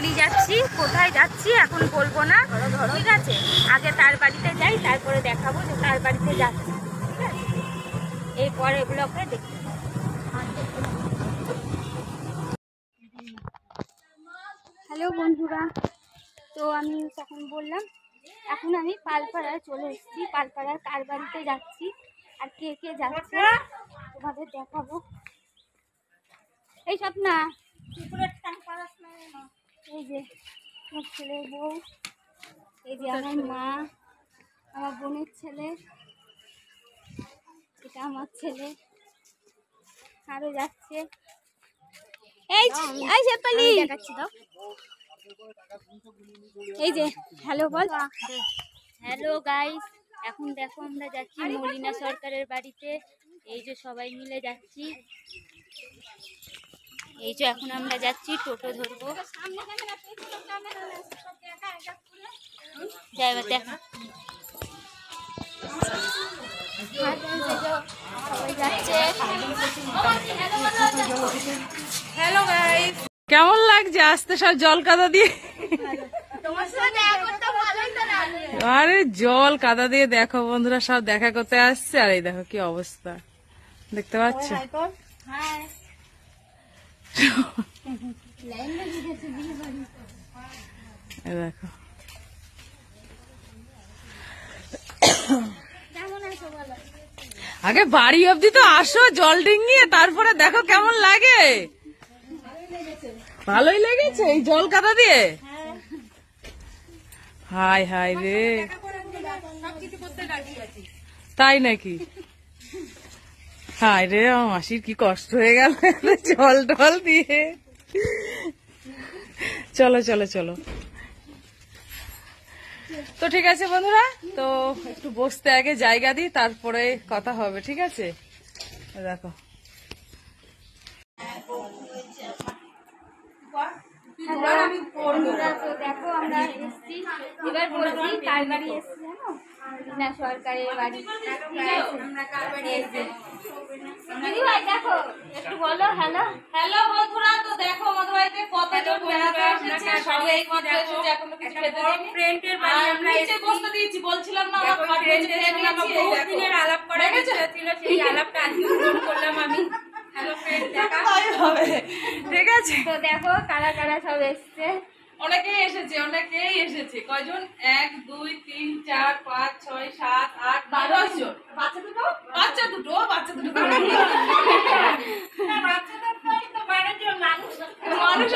বাড়ি যাচ্ছি, কোথায় যাচ্ছি এখন বলবো না, ঠিক আছে? আগে তার বাড়িতে যাই, তারপরে দেখাবো যে তার বাড়িতে যাচ্ছি, ঠিক আছে? এই পরের ব্লগে দেখি। হ্যালো বন্ধুরা, তো আমি তখন বললাম এখন আমি পালপাড়ায় চলে এসেছি। পালপাড়ার কার বাড়িতে যাচ্ছি আর কে কে যাচ্ছে তোমাদের দেখাবো। এই সব না, এই যে আমার ছেলের বউ, এই যে আমার মা, আমার বোনের ছেলে, এটা আমার ছেলে, আরো যাচ্ছে। এই শেফালি দেখাচ্ছি দাও, এই যে হ্যালো বল। হ্যালো গাইস, এখন দেখো আমরা যাচ্ছি মলিনা সরকারের বাড়িতে। এই যে সবাই মিলে যাচ্ছি, এই যে এখন আমরা যাচ্ছি, টোটো ধরবো। যাইবার দেখো হ্যালো গাইস, কেমন লাগছে আসতে সব জল কাদা দিয়ে? আরে জল কাদা দিয়ে দেখো বন্ধুরা সব দেখা করতে আসছে। আর এই দেখো কি অবস্থা দেখতে পাচ্ছ। দেখো আগে বাড়ি অব্দি তো আসো জল ডিঙিয়ে, তারপরে দেখো কেমন লাগে। ভালোই লেগেছে এই জল কাদা দিয়ে? হাই হাই রে, তাই নাকি? হাই রে, আমার মাসির কি কষ্ট হয়ে গেল জল টল দিয়ে। চলো চলো চলো, তো ঠিক আছে বন্ধুরা, তো একটু বসতে আগে জায়গা দিই, তারপরে কথা হবে, ঠিক আছে? দেখো বন্ধুরা, তো দেখো আমরা এসেছি, এবার বলছি কার বাড়ি এসেছি জানো? মলিনা সরকারের বাড়ি। দিদি ভাই দেখো, একটু বলো হ্যালো। হ্যালো বন্ধুরা, তো দেখো আমাদের বাড়িতে কতজন বন্ধুরা এসেছে, সবাই একমাত্র এসেছে, এখনো কিছু খেতে দেয়নি। ফ্রেন্ডের বাড়ি আমরা নিচে বসতে দিয়েছি, বলছিলাম না আমার ফ্রেন্ডের সঙ্গে আমার বহুত দিনের আলাপ করা ছিল, সেই আলাপটা আজকে পূরণ করলাম আমি। হ্যালো ফ্রেন্ড, দেখা হবে, ঠিক আছে? তো দেখো কারা কারা সব এসছে। অনেকেই এসেছে। কয়জন? 1 2 3 4 5 6 7 8 10 জন। বাচ্চা দুটো মানুষ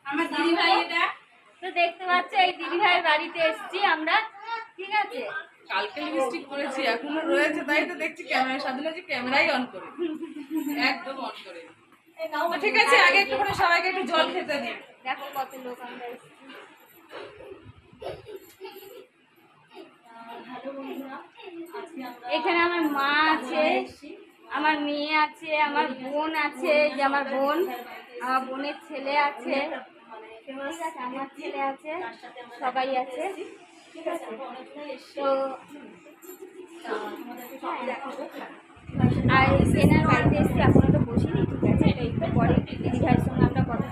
আমার দিদি ভাই, এটা তো দেখতে পাচ্ছ, এই দিদি ভাইয়ের বাড়িতে এসেছি আমরা, ঠিক আছে? কালকে লিপস্টিক করেছি, এখনো রয়েছে, তাই তো দেখছি ক্যামেরা সামনে যে ক্যামেরাই অন করে, একদম অন করে। ঠিক আছে, আগে একটু করে সবাইকে একটু জল খেতে দিই। দেখো কত লোক আমরা এসেছি। এখানে আমার মা আছে, আমার মেয়ে আছে, আমার বোন আছে, যে আমার বোন, আমার বোনের ছেলে আছে, ঠিক আছে? আমার ছেলে আছে, সবাই আছে, ঠিক আছে? তো আর সেনার বাড়িতে এসেছি, এখনো তো বসিনি, ঠিক আছে? তো একটু পরে দিদি ভাইয়ের সঙ্গে আমরা কথা